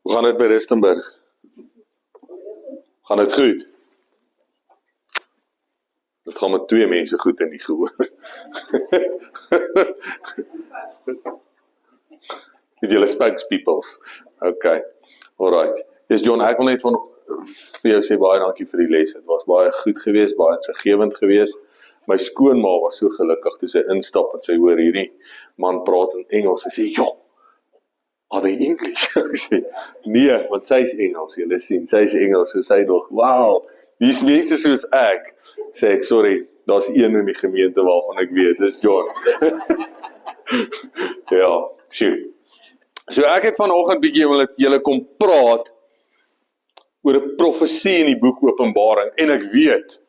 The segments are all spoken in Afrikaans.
Hoe gaan dit by Rustenburg? Gaan dit goed? Dit gaan met 2 mense goed in die gehoor. Het julle spokespeoples. Okay, alright. Dis John, ek wil net vir jou sê baie dankie vir die les. Dit was baie goed geweest, baie insiggewend geweest. My skoonma was so gelukkig toe sy instap en sy hoor hierdie man praat in Engels. Sy sê, "Jo, are they English?" Ek sê, "Nee, want sy is Engels, julle sien, sy is Engels." So sy nog, "Wow, dis mense soos ek." Sê ek, "Sorry, daar's een in die gemeente waarvan ek weet, dis John." Ja, sjoe. So ek het vanoggend bietjie wil julle kom praat oor 'n profesie in die boek Openbaring. En ek weet,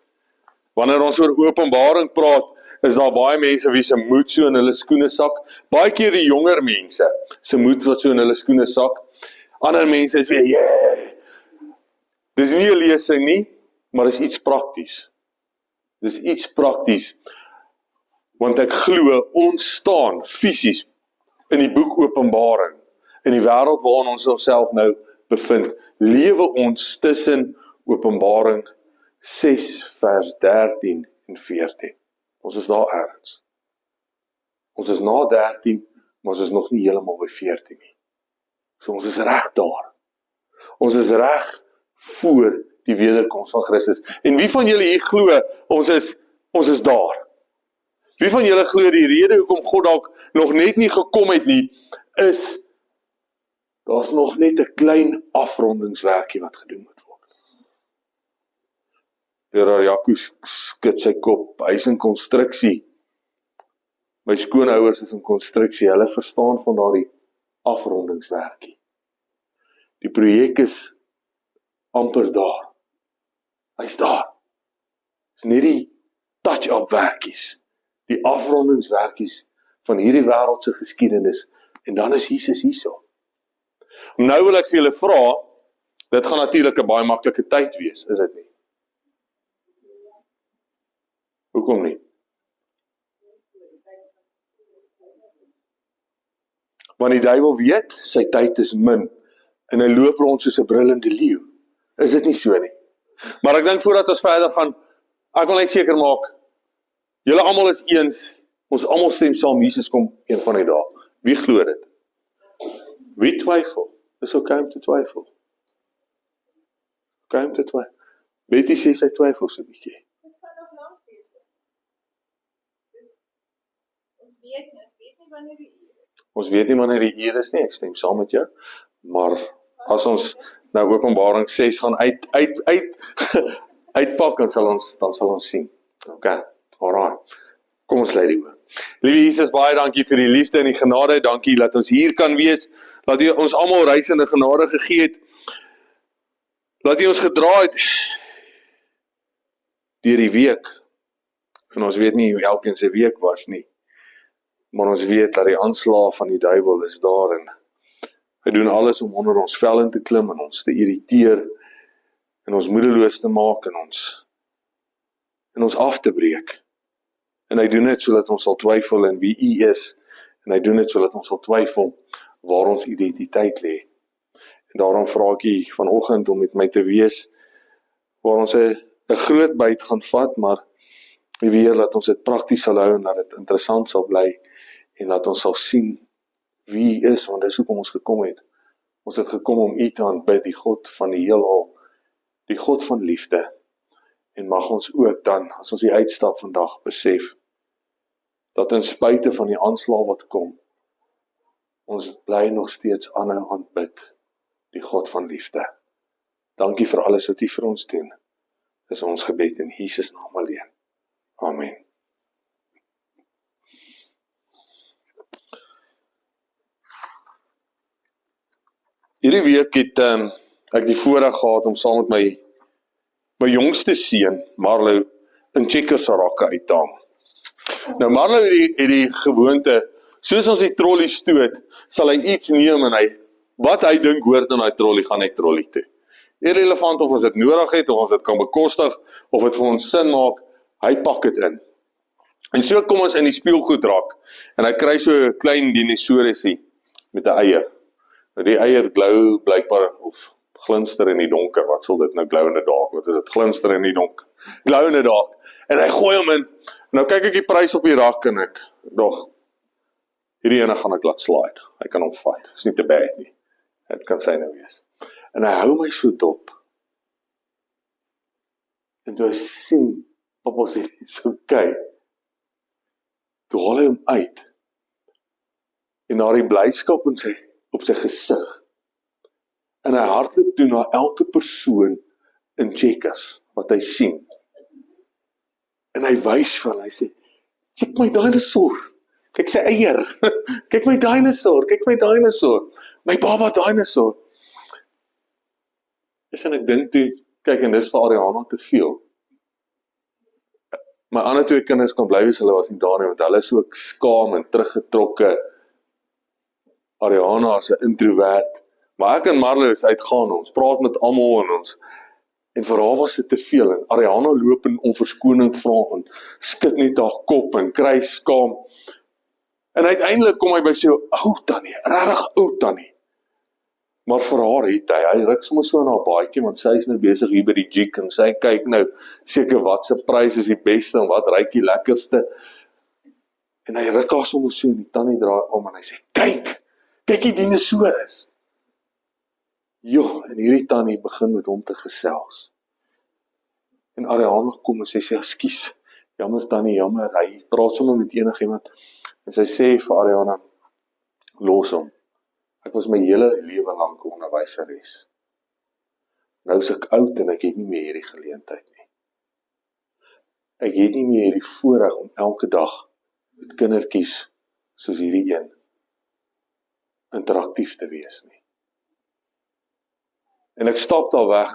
wanneer ons oor Openbaring praat, is daar baie mense wie se moed so in hulle skoene sak. Baie keer die jonger mense se moed wat so in hulle skoene sak. Ander mense is weer, yeah. Dis nie 'n lesing nie, maar is iets prakties. Dis iets prakties. Want ek glo ons staan fisies in die boek Openbaring, in die wêreld waarin ons onsself nou bevind, lewe ons tussen Openbaring 6 vers 13 en 14. Ons is daar ergens. Ons is na 13, maar ons is nog nie heeltemal by 14 nie. So ons is reg daar. Ons is reg voor die wederkoms van Christus. En wie van julle hier glo, ons is daar? Wie van julle glo die rede hoekom God dalk nog net nie gekom het nie, is daar's nog net 'n klein afrondingswerkie wat gedoen moet word. Leraar Jaco skud sy kop, hy is in konstruksie. My skoonouers is in konstruksie, hulle verstaan van daardie afrondingswerkie. Die projek is amper daar. Hy's daar. Dis net die touch-up werkies, die afrondingswerkies van hierdie wêreldse geskiedenis, en dan is Jesus hierso. Nou wil ek vir julle vra, dit gaan natuurlik 'n baie maklike tyd wees, is dit nie? Hoekom nie? Want die duiwel weet, sy tyd is min, en hy loop rond soos 'n brullende leeu. Is dit nie so nie? Maar ek dink voordat ons verder gaan, ek wil net seker maak, julle almal is eens, ons almal stem saam, Jesus kom een van die dae. Wie glo dit? Wie twyfel? Dis okay om te twyfel. Okay om te twyfel. Betty sê sy twyfel so 'n bietjie. Dit kan nog lank wees. Ons weet nie wanneer die uur is. Ons weet nie wanneer die uur is nie, ek stem saam met jou, maar as ons nou Openbaring 6 gaan uitpak, dan sal ons sien. Okay, alright. Kom ons lei die oor. Liewe Jesus, baie dankie vir die liefde en die genade, dankie dat ons hier kan wees, dat U ons almal reisende genade gegee het, dat U ons gedra het deur die week, en ons weet nie hoe elkeen se week was nie, maar ons weet dat die aanslag van die duiwel is daar, en hy doen alles om onder ons vel in te klim, en ons te irriteer, en ons moedeloos te maak, en ons af te breek. En hy doen dit sodat ons sal twyfel in wie U is, en hy doen dit sodat ons sal twyfel waar ons identiteit lê. En daarom vra ek U vanoggend om met my te wees, waar ons 'n groot byt gaan vat, maar weer dat ons dit prakties sal hou, en dat dit interessant sal bly, en dat ons sal sien wie U is, want dis hoekom ons gekom het. Ons het gekom om U te aanbid, die God van die heelal, die God van liefde. En mag ons ook dan, as ons hier uitstap vandag, besef, dat in spite van die aanslag wat kom, ons bly nog steeds aanhou aanbid, die God van liefde. Dankie vir alles wat U vir ons doen. Dis ons gebed in Jesus naam alleen. Amen. Hierdie week het ek die voorreg gehad om saam met my jongste seun, Marlo, in Checkers se rakke uit te hang. Nou Marlo het die gewoonte, soos ons die trolley stoot, sal hy iets neem en wat hy dink hoort in die trolley, gaan hy trolley toe. Irrelevant of ons dit nodig het, of ons dit kan bekostig, of dit vir ons sin maak, hy pak dit in. En so kom ons in die speelgoedrak, en hy kry so 'n klein dinosourusie met 'n eier. Die eier glou blykbaar of glinster in die donker. Wat sal dit nou glow in the dark? Wat is dit? Glinster in die donker. Glow in the dark. En hy gooi hom in. Nou kyk ek die prys op die rak en ek dog, hierdie ene gaan ek laat slide. Hy kan hom vat. Is nie te bad nie. Dit kan sy nou wees. En hy hou my so dop. En toe hy sien, papa sê, so kyk. Toe haal hy hom uit. En na die blydskap op sy gesig. En hy hardloop toe na elke persoon in Checkers, wat hy sien. En hy wys van, hy sê, kyk my dinosaur, kyk sy eier, kyk my dinosaur, my baba dinosaur. En ek dink toe, kyk en dis vir Ariana te veel. My ander twee kinders kan bly wees, hulle was nie daar nie, want hulle is ook skaam en teruggetrokke. Ariana is 'n introvert. Maar ek en Marlo is uitgaan, ons praat met almal en vir haar was dit te veel, en Ariana loop en om verskoning vra, en skud net haar kop, en kry skaam, en uiteindelik kom hy by sy ou tannie, regtig ou tannie, maar vir haar het hy ruk sommer so in haar baadjie, want sy is nou besig hier by die jig, en sy kyk nou, seker wat se prys is die beste, en wat ruik die lekkerste, en hy ruk haar sommer so, en die tannie draai om, en hy sê, kyk die dinosaurus. En hierdie tannie begin met hom te gesels. En Ariana kom en sy sê, ekskuus, jammer tannie, jammer, hy praat sommer met enigiemand. En sy sê vir Ariana, los hom. Ek was my hele lewe lank onderwyseres. Nou is ek oud en ek het nie meer hierdie geleentheid nie. Ek het nie meer hierdie voorreg om elke dag met kindertjies soos hierdie een interaktief te wees nie. En ek stap daar weg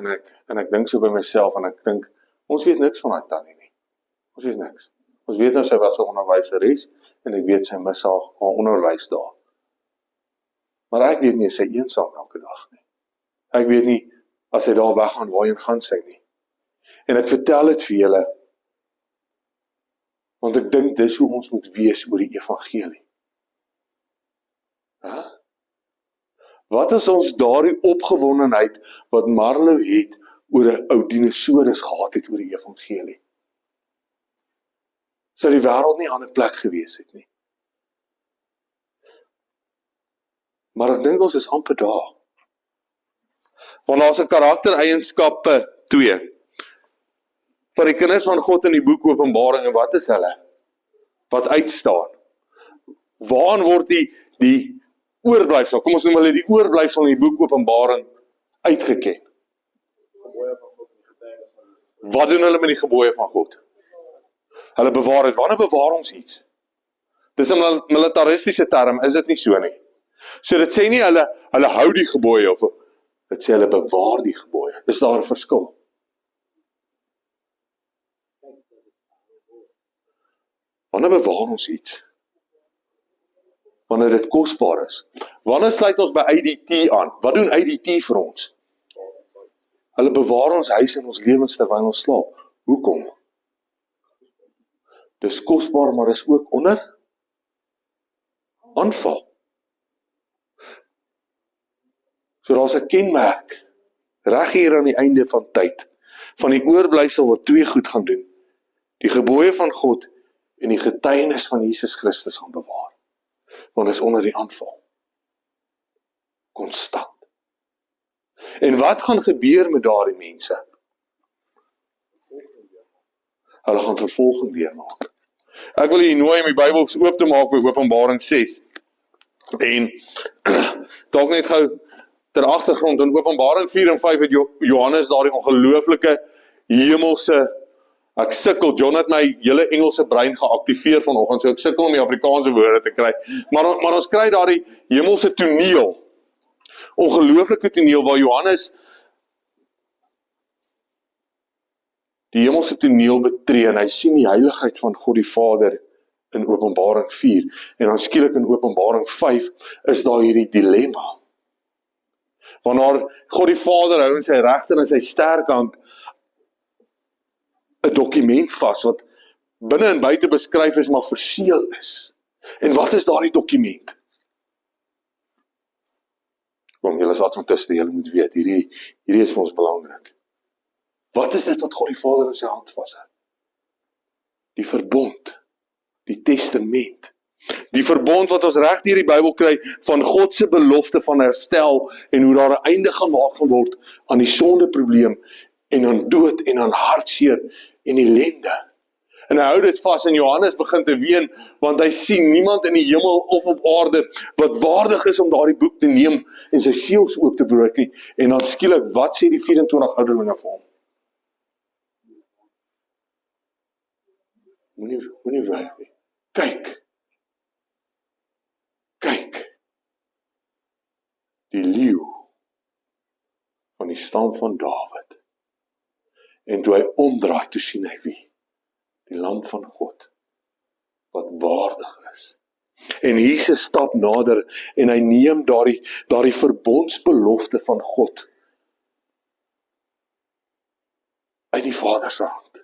en ek dink so by myself en ek dink, ons weet niks van daai tannie nie. Ons weet niks. Ons weet nou sy was 'n onderwyseres en ek weet sy mis haar onderwys daar. Maar ek weet nie, is sy eensaam elke dag nie. Ek weet nie, as sy daar weggaan, waarheen gaan sy nie. En ek vertel dit vir julle, want ek dink dis hoe ons moet wees oor die evangelie. Wat is ons daardie opgewondenheid wat Marlo het oor 'n ou dinosaurus gehad het oor die evangelie? Sou die wêreld nie aan 'n plek gewees het nie. Maar ek dink ons is amper daar. Want daar is 'n karaktereienskappe 2 van die kinders van God in die boek Openbaring, en wat is hulle? Wat uitstaan? Waaraan word die oorblyfsel, kom ons noem hulle die oorblyfsel in die boek Openbaring uitgeken? Wat doen hulle met die gebooie van God? Hulle bewaar het. Wanneer bewaar ons iets? Dis 'n militaristiese term, is dit nie so nie? So dit sê nie hulle hou die gebooie, of dit sê hulle bewaar die gebooie. Is daar 'n verskil? Wanneer bewaar ons iets? Wanneer dit kosbaar is. Wanneer sluit ons by IDT aan? Wat doen IDT vir ons? Hulle bewaar ons huis en ons lewens terwyl ons slaap. Hoekom? Dis kosbaar, maar is ook onder aanval. So daar's 'n kenmerk, reg hier aan die einde van tyd, van die oorblyfsel wat twee goed gaan doen. Die gebooie van God en die getuienis van Jesus Christus gaan bewaar. Want is onder die aanval. Konstant. En wat gaan gebeur met daardie mense? Hulle gaan vervolging deurmaak. Ek wil julle nooi om die Bybel oop te maak by Openbaring 6. En dalk net gou ter agtergrond, in Openbaring 4 en 5 het Johannes daardie ongelooflike hemelse, ek sukkel, John het my hele Engelse brein geaktiveer vanoggend, so ek sukkel om die Afrikaanse woorde te kry, maar ons kry daardie hemelse toneel, ongelooflike toneel, waar Johannes die hemelse toneel betree, en hy sien die heiligheid van God die Vader in Openbaring 4, en dan skielik in Openbaring 5, is daar hierdie dilemma, wanneer God die Vader hou in sy regter en sy sterkhand 'n dokument vas, wat binne en buite beskryf is, maar verseël is. En wat is daardie dokument? Kom, julle is Adventiste, julle moet weet, hierdie is vir ons belangrik. Wat is dit wat God die Vader in sy hand vashou? Die verbond, die testament. Die verbond wat ons reg deur die Bybel kry van God se belofte van herstel en hoe daar 'n einde gemaak gaan word aan die sondeprobleem en aan dood en aan hartseer en ellende. En hy hou dit vas en Johannes begin te ween want hy sien niemand in die hemel of op aarde wat waardig is om daardie boek te neem en sy seels oop te breek nie. En dan skielik, wat sê die 24 ouderlinge vir hom? Moenie wryf nie. Kyk. Die leeu van die stam van Dawid. En toe hy omdraai, toe sien hy wie? Die lam van God, wat waardig is. En Jesus stap nader en hy neem daardie verbondsbelofte van God uit die Vader se hand.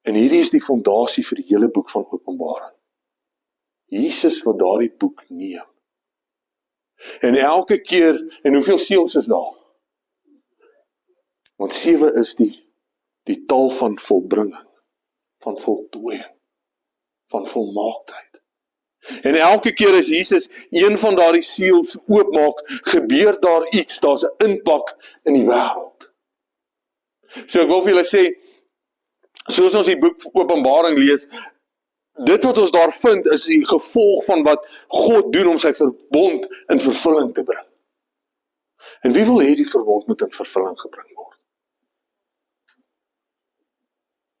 En hierdie is die fondasie vir die hele boek van Openbaring. Jesus wat daardie boek neem. En elke keer, en hoeveel seels is daar? Want 7 is die tal van volbringing, van voltooiing, van volmaaktheid. En elke keer as Jesus een van daardie seels oopmaak, gebeur daar iets, daar's 'n impak in die wêreld. So ek wil vir julle sê, soos ons die boek Openbaring lees, dit wat ons daar vind is die gevolg van wat God doen om sy verbond in vervulling te bring. En wie wil hê die verbond moet in vervulling gebring word?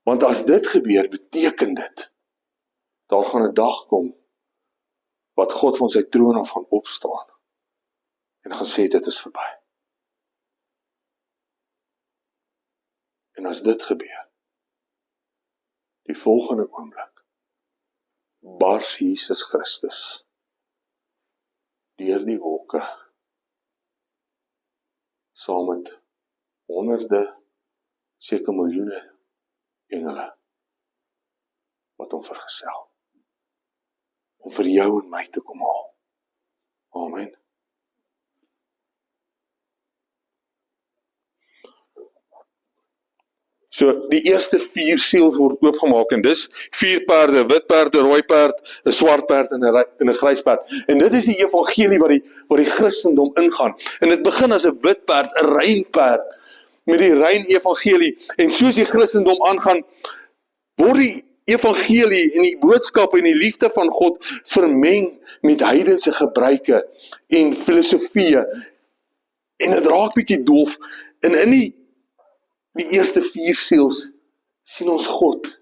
Want as dit gebeur, beteken dit, daar gaan 'n dag kom, wat God van sy troon af gaan opstaan, en gaan sê, dit is verby. En as dit gebeur, die volgende oomblik, bars Jesus Christus, deur die wolke, saam met honderde, seker miljoene, engele, wat hom vergesel, om vir jou en my te kom haal. Amen. So, die eerste 4 seels word oopgemaak, en dis 4 perde, wit perde, rooi perd, 'n swart perd en 'n grys perd. En dit is die evangelie wat die Christendom ingaan. En dit begin as 'n wit perd, 'n rein perd, met die rein evangelie. En soos die Christendom aangaan, word die evangelie en die boodskap en die liefde van God vermeng met heidense gebruike en filosofieë. En dit raak bietjie doof. En in die eerste 4 seels sien ons God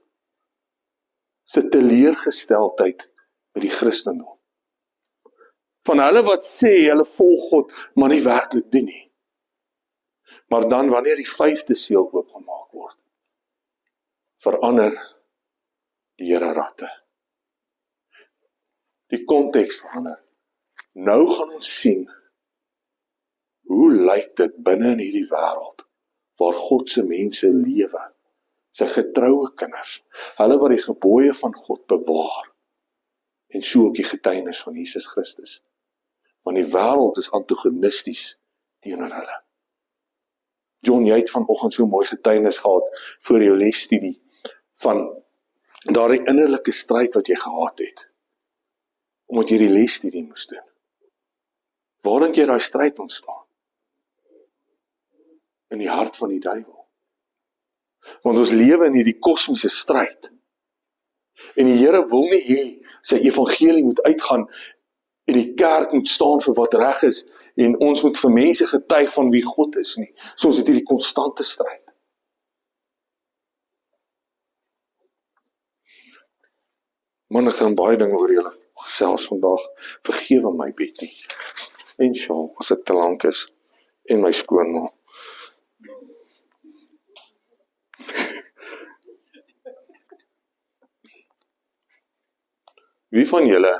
se teleurgesteldheid met die Christendom. Van hulle wat sê hulle volg God, maar nie werklik doen nie. Maar dan wanneer die 5de seel oopgemaak word, verander die Here ratte. Die konteks verander. Nou gaan ons sien, hoe lyk dit binne in hierdie wêreld, waar God se mense lewe, sy getroue kinders, hulle wat die gebooie van God bewaar, en so ook die getuienis van Jesus Christus. Want die wêreld is antagonisties teenoor hulle. John, jy het vanoggend so mooi getuienis gehad vir jou lesstudie van daardie innerlike stryd wat jy gehad het, omdat jy die lesstudie moes doen. Waar dink jy daai stryd ontstaan? In die hart van die duiwel. Want ons lewe in hierdie kosmiese stryd. En die Here wil nie hê sy evangelie moet uitgaan en die kerk moet staan vir wat reg is en ons moet vir mense getuig van wie God is nie. So ons het hierdie konstante stryd. Man, ek gaan baie dinge oor julle gesels vandag. Vergewe my, Betty. En Shaw, as ek te lank is. En my skoonma. Wie van julle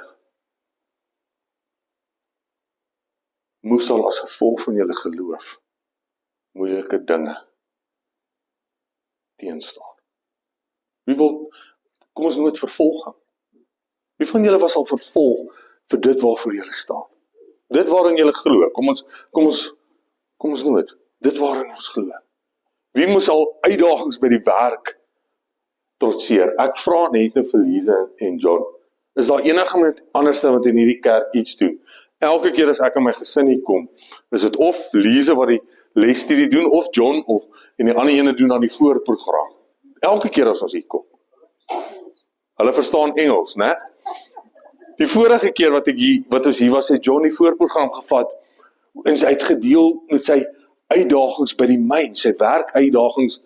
moes al as gevolg van julle geloof moeilike dinge teenstaan? Wie wil, kom ons noem dit vervolging. Wie van julle was al vervolg vir dit waarvoor julle staan? Dit waarin julle glo, kom ons noem dit, dit waarin ons glo. Wie moes al uitdagings by die werk trotseer? Ek vra net vir Lise en John, is daar enige anders wat in hierdie kerk iets doen? Elke keer as ek in my gesin hier kom, is dit of Lise wat die lesstudie doen, of John, en die ander ene doen dan die voorprogram. Elke keer as ons hier kom. Hulle verstaan Engels, né? Die vorige keer wat ons hier was, het John die voorprogram gevat, en sy het gedeel met sy uitdagings by die myn, sy werkuitdagings,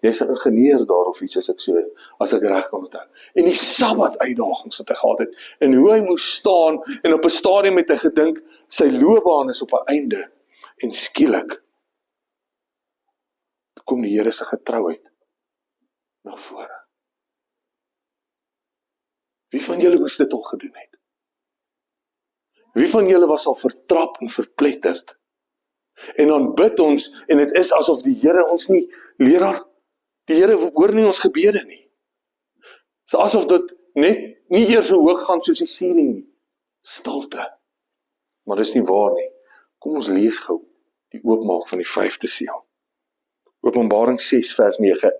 jy's 'n ingenieur daar of iets as ek reg kan onthou. En die Sabbat uitdagings wat hy gehad het, en hoe hy moes staan, en op 'n stadium het hy gedink, sy loopbaan is op 'n einde, en skielik, kom die Here se getrouheid na vore. Wie van julle moes dit al gedoen het? Wie van julle was al vertrap en verpletterd? En dan bid ons, en dit is asof die Here ons nie, leraar, die Here hoor nie ons gebede nie. So asof dit net nie eers so hoog gaan soos die ceiling nie. Stilte. Maar dis nie waar nie. Kom ons lees gou die oopmaak van die 5de seël. Openbaring 6 vers 9.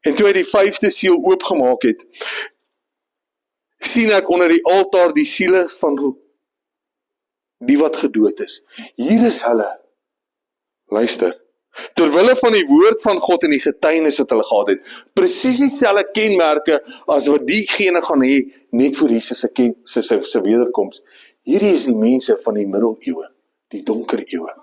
En toe hy die 5de seël oopgemaak het, sien ek onder die altaar die siele van die wat gedood is. Hier is hulle. Luister. Terwille van die woord van God en die getuienis wat hulle gehad het, presies dieselfde kenmerke as wat diegene gaan hê net voor Jesus se wederkoms. Hierdie is die mense van die middeleeue, die donker eeue.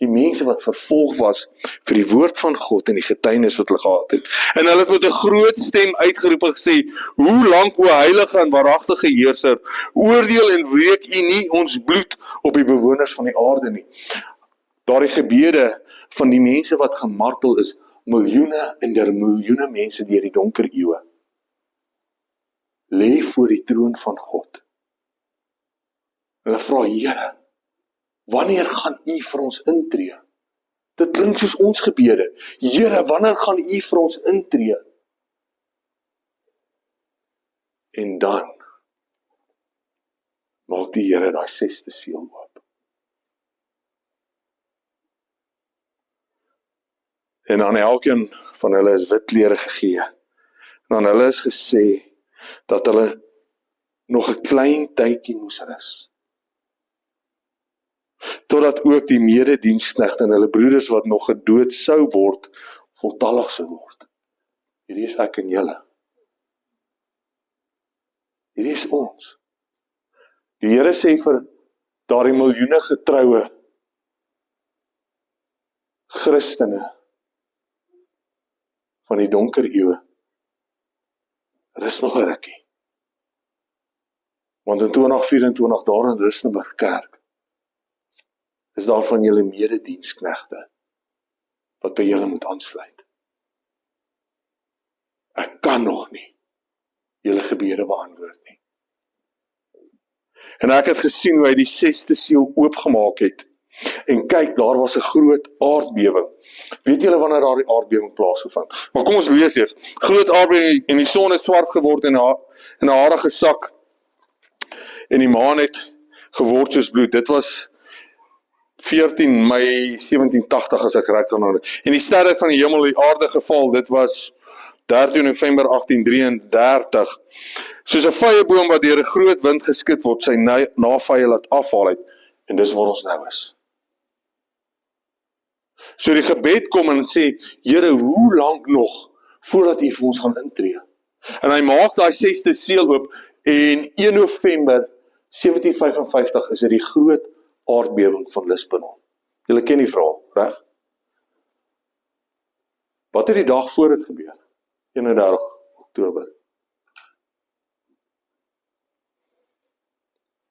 Die mense wat vervolg was vir die woord van God en die getuienis wat hulle gehad het. En hulle het met 'n groot stem uitgeroep en gesê, hoe lank, o heilige en waaragtige heerser, oordeel en wreek u nie ons bloed op die bewoners van die aarde nie. Daardie gebede van die mense wat gemartel is, miljoene en der miljoene mense deur die donker eeue, lê voor die troon van God. Hulle vra, Here, wanneer gaan u vir ons intree? Dit klink soos ons gebede. Here, wanneer gaan u vir ons intree? En dan maak die Here daai 6de seël oop. En aan elkeen van hulle is wit klere gegee. En aan hulle is gesê dat hulle nog 'n klein tydjie moes rus. Totdat ook die medediensknegte en hulle broeders wat nog gedood sou word, voltallig sou word. Hierdie is ek en julle. Hierdie is ons. Die Here sê vir daardie miljoene getroue Christene van die donker eeue, rus nog 'n rukkie. Want in 2024 daar in Rustenburg Kerk, is daar van julle medediensknegte wat by julle moet aansluit. Ek kan nog nie julle gebede beantwoord nie. En ek het gesien hoe hy die 6de seël oopgemaak het. En kyk, daar was 'n groot aardbewing. Weet julle wanneer daar die aardbewing plaasgevind? Maar kom ons lees eers. Groot aardbewing en die son het swart geword en 'n harige sak. En die maan het geword soos bloed. Dit was 14 Mei 1780 as ek reg kan onthou. En die sterre het van die hemel die aarde geval. Dit was 13 November 1833. Soos 'n vyeboom wat deur 'n groot wind geskit word, sy navye laat afhaal het. En dis waar ons nou is. So die gebed kom en sê, Here, hoe lank nog voordat u vir ons gaan intree? En hy maak daai 6de seël oop en 1 November 1755 is dit die groot aardbewing van Lisbon. Julle ken die verhaal, reg? Wat het die dag voor dit gebeur? 31 Oktober.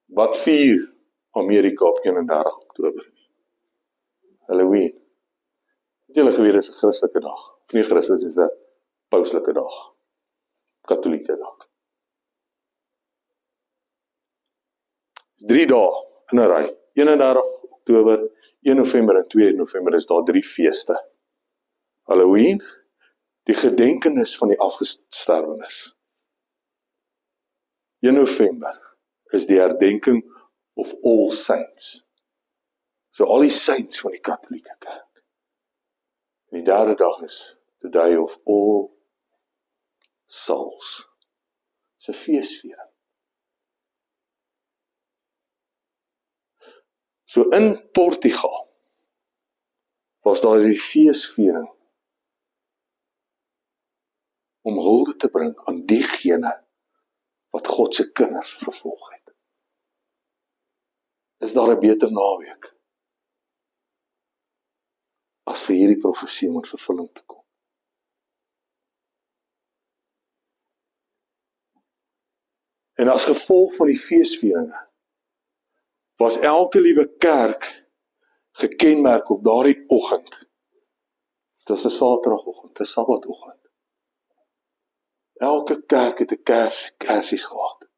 Wat vier Amerika op 31 Oktober? Halloween. Het julle geweet is 'n Christelike dag? Of nie Christelike, is 'n pauslike dag. Katholieke dag. Dis 3 dae in 'n ry. 31 Oktober, 1 November en 2 November is daar 3 feeste. Halloween, die gedenkenis van die afgesterwenes. 1 November is die herdenking of All Saints. So al die saints van die Katolieke Kerk. En die derde dag is the Day of All Souls. Dis 'n feesviering. So in Portugal was daar die feesviering om hulde te bring aan diegene wat God se kinders vervolg het. Is daar 'n beter naweek as vir hierdie profesie om in vervulling te kom? En as gevolg van die feesvieringe was elke liewe kerk gekenmerk op daardie oggend. Dit was 'n Saterdagoggend, 'n Sabbatoggend. Elke kerk het 'n kersies gehad.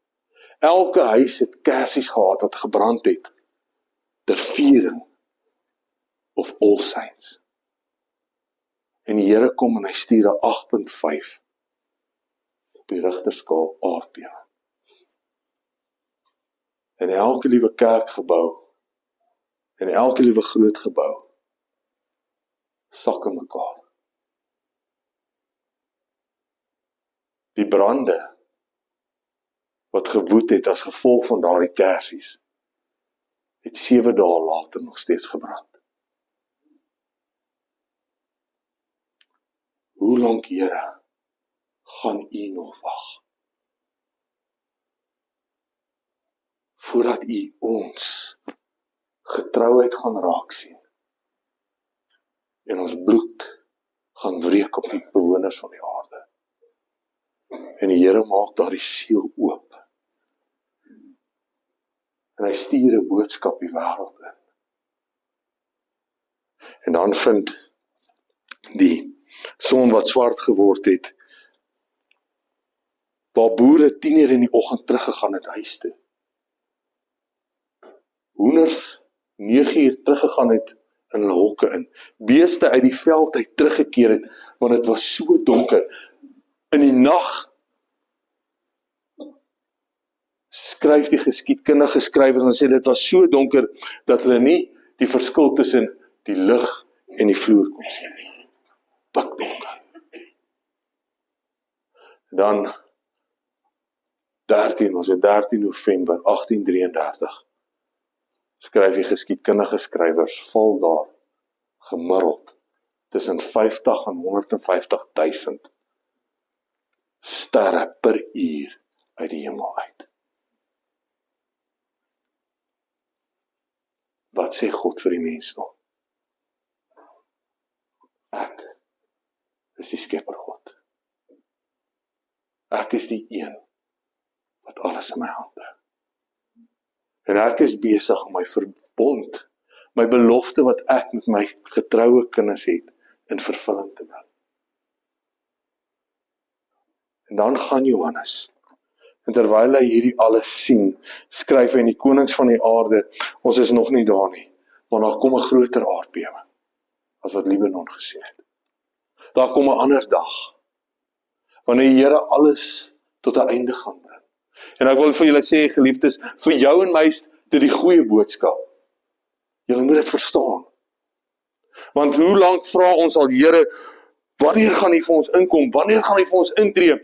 Elke huis het kersies gehad wat gebrand het ter viering of All Saints. En die Here kom en hy stuur 'n 8.5 op die Richterskaal aardbewing. En elke liewe kerkgebou en elke liewe groot gebou sak in mekaar. Die brande wat gewoed het as gevolg van daardie kersies het 7 dae later nog steeds gebrand. Hoe lank, Here, gaan U nog wag? Voordat U ons getrouheid gaan raak sien en ons bloed gaan wreek op die bewoners van die aarde. En die Here maak daardie siel oop. En hy stuur 'n boodskap die wêreld in. En dan vind die son wat swart geword het, waar boere 10:00 in die oggend teruggegaan het huis toe. Hoenders 9:00 teruggegaan het in hulle hokke in. Beeste uit die veld uit teruggekeer het, want dit was so donker. In die nag skryf die geskiedkundige skrywer en sê dit was so donker dat hulle nie die verskil tussen die lig en die vloer kon sien. Pikdonker. Dan 13 November 1833 skryf die geskiedkundige skrywers, val daar gemiddeld tussen 50 en 150.000 sterre per uur uit die hemel uit. Wat sê God vir die mensdom? Ek is die skepper God. Ek is die een wat alles in my hand hou. En ek is besig om my verbond, my belofte wat ek met my getroue kinders het, in vervulling te bring. En dan gaan Johannes, en terwyl hy hierdie alles sien, skryf hy in die konings van die aarde, ons is nog nie daar nie, maar daar kom 'n groter aardbewing, as wat Libanon gesien het. Daar kom 'n ander dag, wanneer die Here alles tot 'n einde gaan bring. En ek wil vir julle sê, geliefdes, vir jou en my is dit die goeie boodskap. Julle moet dit verstaan. Want hoe lank vra ons al, Here, wanneer gaan U vir ons inkom? Wanneer gaan U vir ons intree?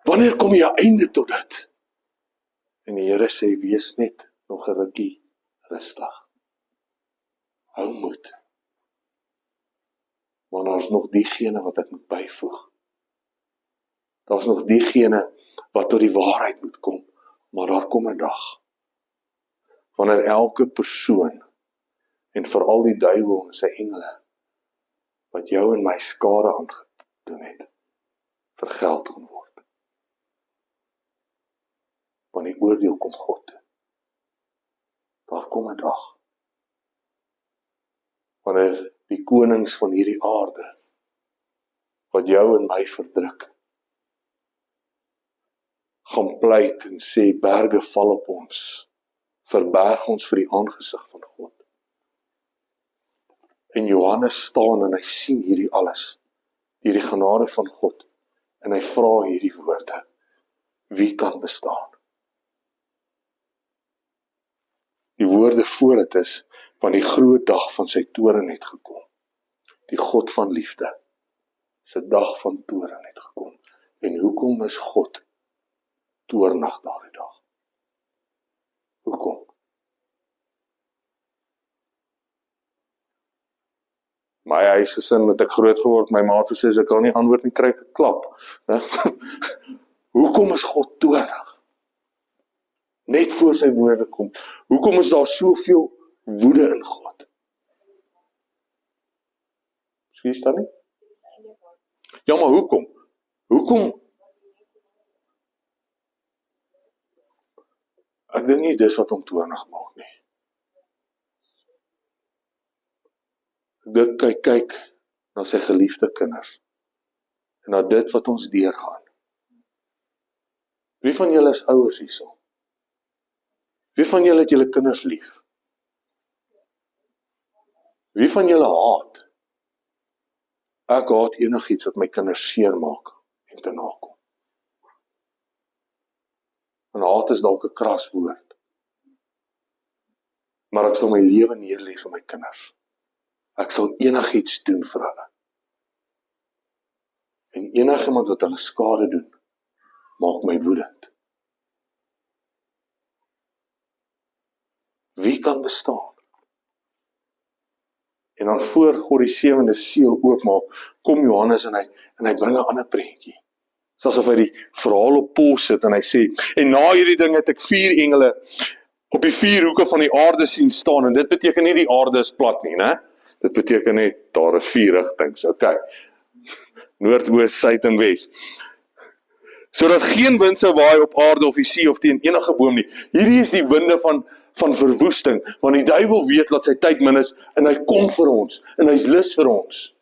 Wanneer kom jy 'n einde tot dit? En die Here sê, wees net nog 'n rukkie rustig. Hou moed. Maar daar's nog diegene wat ek moet byvoeg. Daar's nog diegene wat tot die waarheid moet kom. Maar daar kom 'n dag, wanneer elke persoon, en veral die duiwel en sy engele, wat jou en my skade aangedoen het, vergeld gaan word. Want die oordeel kom God toe. Daar kom 'n dag, wanneer die konings van hierdie aarde, wat jou en my verdruk, gaan pleit en sê, berge val op ons, verberg ons vir die aangesig van God. En Johannes staan en hy sien hierdie alles, deur die genade van God, en hy vra hierdie woorde, wie kan bestaan? woorde voor dit is, want die groot dag van sy toorn het gekom. Die God van liefde, sy dag van toorn het gekom. En hoekom is God toornig daardie dag? Hoekom? My huisgesin het ek groot geword, my maat sê, as ek kan nie antwoord nie, kry ek 'n klap. Hoekom is God toornig? Net voor sy woorde kom. Hoekom is daar soveel woede in God? Skus dan nie? Ja, maar hoekom? Hoekom? Ek dink nie dis wat hom toornig maak nie. Ek dink kyk na sy geliefde kinders en na dit wat ons deurgaan. Wie van julle is ouers hierso? Wie van julle het julle kinders lief? Wie van julle haat? Ek haat enigiets wat my kinders seer maak en te nakom. En haat is dalk 'n kras woord. Maar ek sal my lewe neerlê vir my kinders. Ek sal enigiets doen vir hulle. En enigiemand wat hulle skade doen, maak my woedend. Wie kan bestaan? En dan voor God die 7de seël oopmaak, kom Johannes en hy bring 'n ander prentjie. Dis asof hy die verhaal op pos sit en hy sê, en na hierdie ding het ek 4 engele op die 4 hoeke van die aarde sien staan, en dit beteken nie die aarde is plat nie, né? Dit beteken net, daar is 4 rigtings, okay. Noord, oos, suid en wes. Sodat geen wind sou waai op aarde of die see of teen enige boom nie. Hierdie is die winde van verwoesting, want die duiwel weet dat sy tyd min is, en hy kom vir ons, en hy's lus vir ons.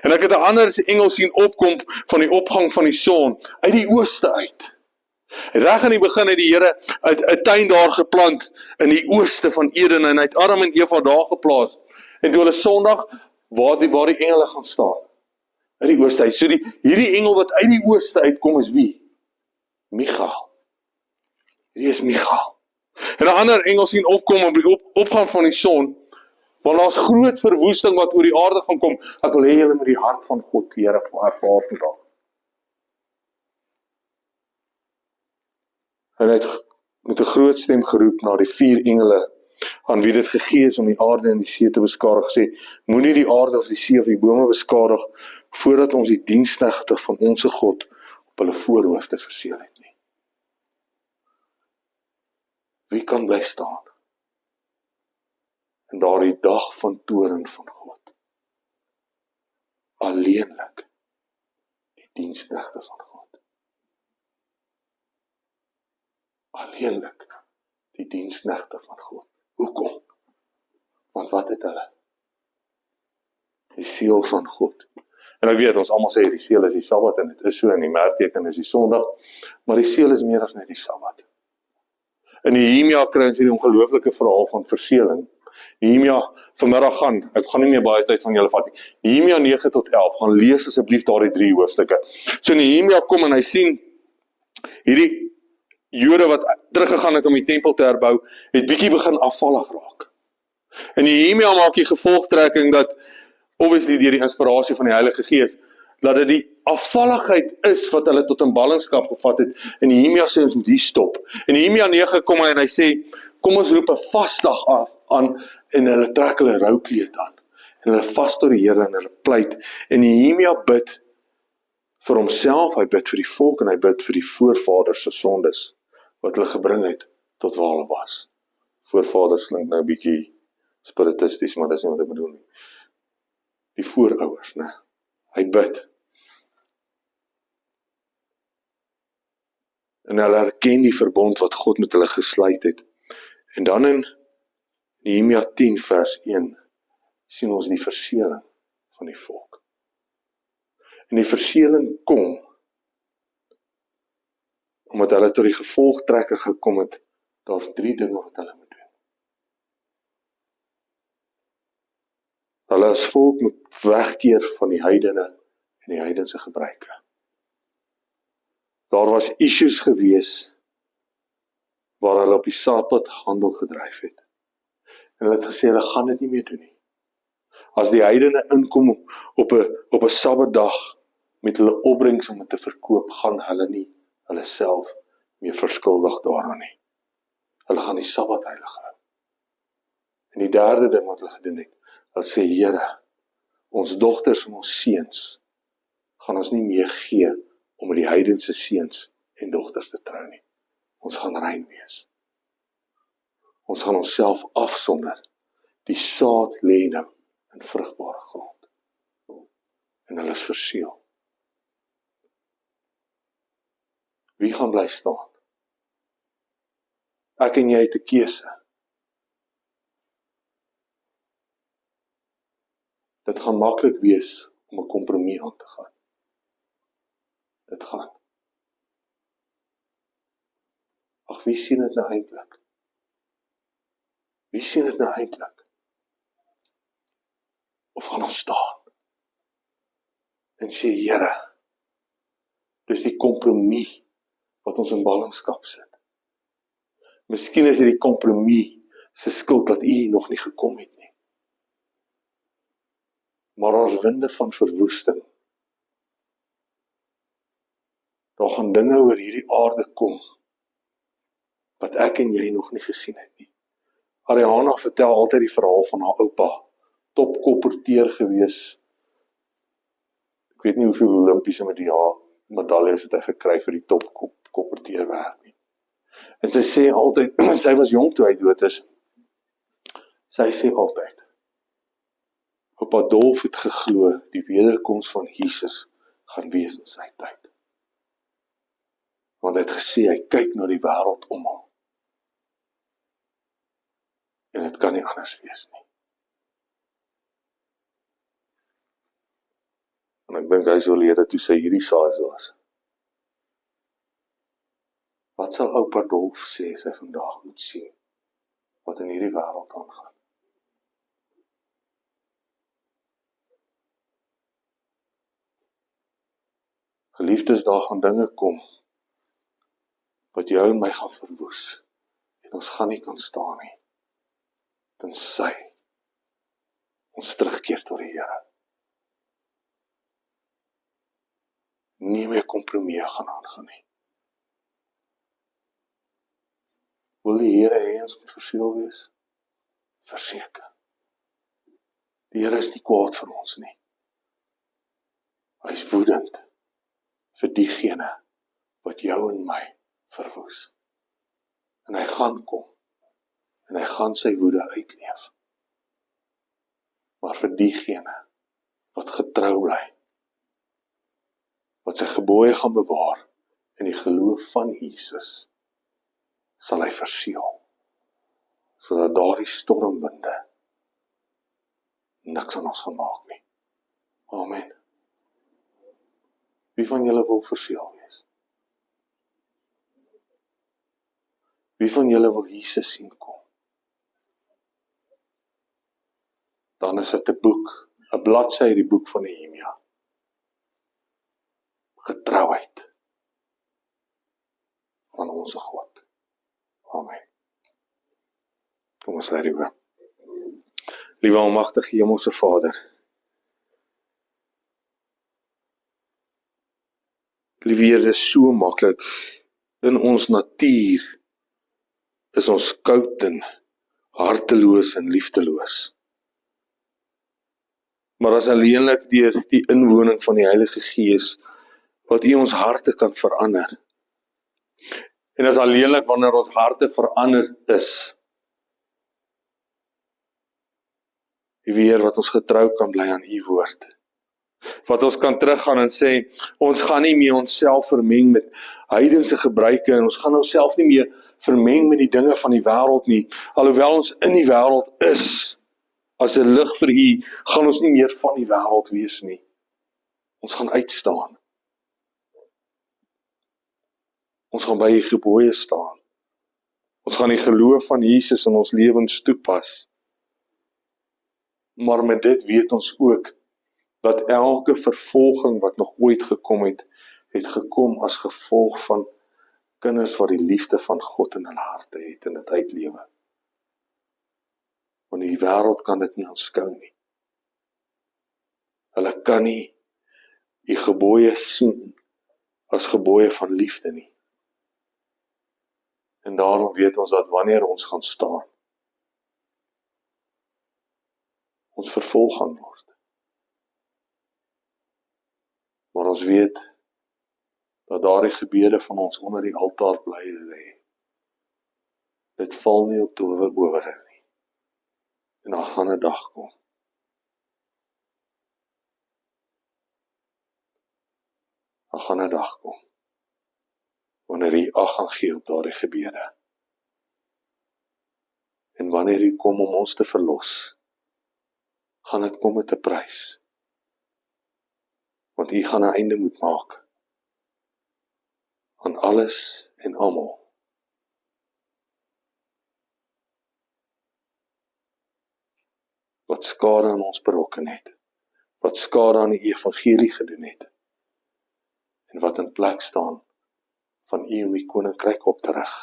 En ek het 'n ander engel sien opkom van die opgang van die son, uit die ooste uit. Reg aan die begin het die Here 'n tuin daar geplant, in die ooste van Eden, en hy het Adam en Eva daar geplaas. En toe hulle Sondag, waar die engele gaan staan, uit die ooste uit. So hierdie engel wat uit die ooste uitkom is wie? Michael. Hierdie is Michael. En 'n ander engel sien opkom op die opgang van die son, want daar's groot verwoesting wat oor die aarde gaan kom. Ek wil hê julle met die hart van God, die Here, ervaar vandag. En hy het met 'n groot stem geroep na die 4 engele, aan wie dit gegee is om die aarde en die see te beskadig, sê, moenie die aarde of die see of die bome beskadig, voordat ons die diensknegte van onsse God op hulle voorhoofde verseël het nie. Wie kan bly staan in daardie dag van toorn van God? Alleenlik die diensknegte van God. Alleenlik die diensknegte van God. Hoekom? Want wat het hulle? Die seël van God. En ek weet, ons almal sê die seël is die Sabbat, en dit is so, en die merkteken is die Sondag, maar die seël is meer as net die Sabbat. In Nehemia kry ons hierdie ongelooflike verhaal van verseëling. Nehemia, vanmiddag ek gaan nie meer baie tyd van julle vat nie. Nehemia 9 tot 11, gaan lees asseblief daardie 3 hoofstukke. So Nehemia kom en hy sien hierdie Jode wat teruggegaan het om die tempel te herbou, het bietjie begin afvallig raak. En Nehemia maak die gevolgtrekking dat, obviously deur die inspirasie van die Heilige Gees, dat dit die afvalligheid is wat hulle tot in ballingskap gevat het, en Nehemia sê ons moet hier stop. En Nehemia 9 kom hy en hy sê, kom ons roep 'n vasdag aan, en hulle trek hulle roukleed aan, en hulle vas tot die Here en hulle pleit, en Nehemia bid vir homself, hy bid vir die volk, en hy bid vir die voorvaders se sondes, wat hulle gebring het tot waar hulle was. Voorvaders klink nou 'n bietjie spiritisties, maar dis nie wat ek bedoel nie. Die voorouers, né? Hy bid. En hulle erken die verbond wat God met hulle gesluit het. En dan in Nehemia 10 vers 1 sien ons die verseëling van die volk. En die verseëling kom omdat hulle tot die gevolgtrekking gekom het, daar's 3 dinge wat hulle moet doen. Hulle as volk moet wegkeer van die heidene en die heidense gebruike. Daar was issues gewees waar hulle op die Sabbat handel gedryf het. En hulle het gesê, hulle gaan dit nie meer doen nie. As die heidene inkom op 'n Sabbatdag met hulle opbrengs om dit te verkoop, gaan hulle nie hulle self meer verskuldig daaraan nie. Hulle gaan die Sabbat heilig hou. En die derde ding wat hulle gedoen het, hulle sê, Here, ons dogters en ons seuns gaan ons nie meer gee om met die heidense seuns en dogters te trou nie. Ons gaan rein wees. Ons gaan onsself afsonder. Die saad lê nou in vrugbare grond. En hulle is verseël. Wie gaan bly staan? Ek en jy het 'n keuse. Dit gaan maklik wees om 'n kompromie aan te gaan. Dit gaan. Ag, wie sien dit nou eintlik? Wie sien dit nou eintlik? Of gaan ons staan en sê, Here, dis die kompromie wat ons in ballingskap sit. Miskien is dit die kompromie se skuld dat U nog nie gekom het nie. Maar ons winde van verwoesting. Daar gaan dinge oor hierdie aarde kom wat ek en jy nog nie gesien het nie. Ariana vertel altyd die verhaal van haar oupa, topkopperteer gewees. Ek weet nie hoeveel Olimpiese medaljes het hy gekry vir die topkopperteer werk nie. En sy sê altyd, sy was jong toe hy dood is, sy sê altyd, oupa Dolf het geglo, die wederkoms van Jesus gaan wees in sy tyd. Want hy het gesê, hy kyk na die wêreld om hom. En dit kan nie anders wees nie. En ek dink hy is oorlede toe sy hierdie saas was. Wat sal oupa Dolf sê as hy vandag moet sien wat in hierdie wêreld aangaan? Geliefdes, daar gaan dinge kom wat jou en my gaan verwoes en ons gaan nie kan staan nie tensy ons terugkeer tot die Here. Nie meer kompromieë gaan aangaan nie. Wil die Here hê ons moet verseël wees? Verseker. Die Here is nie kwaad vir ons nie. Hy is woedend vir diegene wat jou en my verwoes. En hy gaan kom. En hy gaan sy woede uitleef. Maar vir diegene wat getrou bly, wat sy gebooie gaan bewaar in die geloof van Jesus, sal hy verseël, sodat daardie stormwinde niks aan ons gaan maak nie. Amen. Wie van julle wil verseël wees? Wie van julle wil Jesus sien kom? Dan is dit 'n boek, 'n bladsy uit die boek van Nehemia. Getrouheid aan onze God. Amen. Kom ons sluit die oë. Liewe almagtige Hemelse Vader, liewe Heer, dit is so maklik. In ons natuur is ons koud en harteloos en liefdeloos. Maar as alleenlik deur die inwoning van die Heilige Gees wat U ons harte kan verander. En as alleenlik wanneer ons harte veranderd is, die Heer wat ons getrou kan bly aan U woord. Wat ons kan teruggaan en sê, ons gaan nie meer onsself vermeng met heidense gebruike en ons gaan onsself nie meer vermeng met die dinge van die wêreld nie, alhoewel ons in die wêreld is. As 'n lig vir U, gaan ons nie meer van die wêreld wees nie. Ons gaan uitstaan. Ons gaan by U gebooie staan. Ons gaan die geloof van Jesus in ons lewens toepas. Maar met dit weet ons ook, dat elke vervolging wat nog ooit gekom het, het gekom as gevolg van kinders wat die liefde van God in hulle harte het en dit uitlewe. Want die wêreld kan dit nie aanskou nie. Hulle kan nie die gebooie sien as gebooie van liefde nie. En daarom weet ons dat wanneer ons gaan staan, ons vervolg gaan word. Maar ons weet dat daardie gebede van ons onder die altaar bly lê. Dit val nie op dowe ore nie. En daar gaan 'n dag kom. Daar gaan 'n dag kom. Wanneer U ag gaan gee op daardie gebede. En wanneer U kom om ons te verlos, gaan dit kom met 'n prys. Want U gaan 'n einde moet maak aan alles en almal wat skade aan ons berokken het, wat skade aan die evangelie gedoen het, en wat in plek staan van U om die koninkryk op te rig.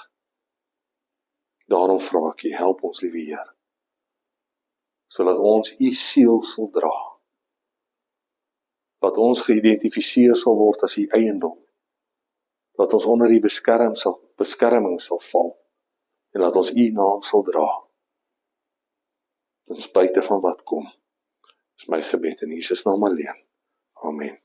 Daarom vra ek U, help ons, liewe Heer, sodat ons U siel sal dra, dat ons geïdentifiseer sal word as U eiendom, dat ons onder die beskerming sal val, en dat ons U naam sal dra, ten spyte van wat kom. Dis my gebed in Jesus naam alleen. Amen.